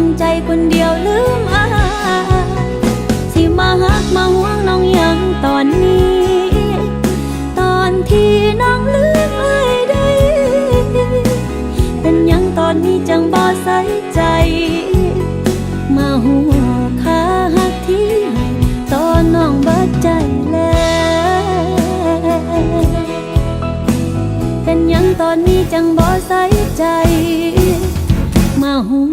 ำใจคนเดียวลืมอายสิมาฮักมาห่วงน้องยังตอนนี้ตอนที่น้องลืมอายได้เป็นยังตอนนี้จังบ่ใส่ใจมาหัวค่าฮักที่ให้ตอนน้องเบิดใจแล้วเป็นยังตอนนี้จังบ่ใส่ใจมาหัว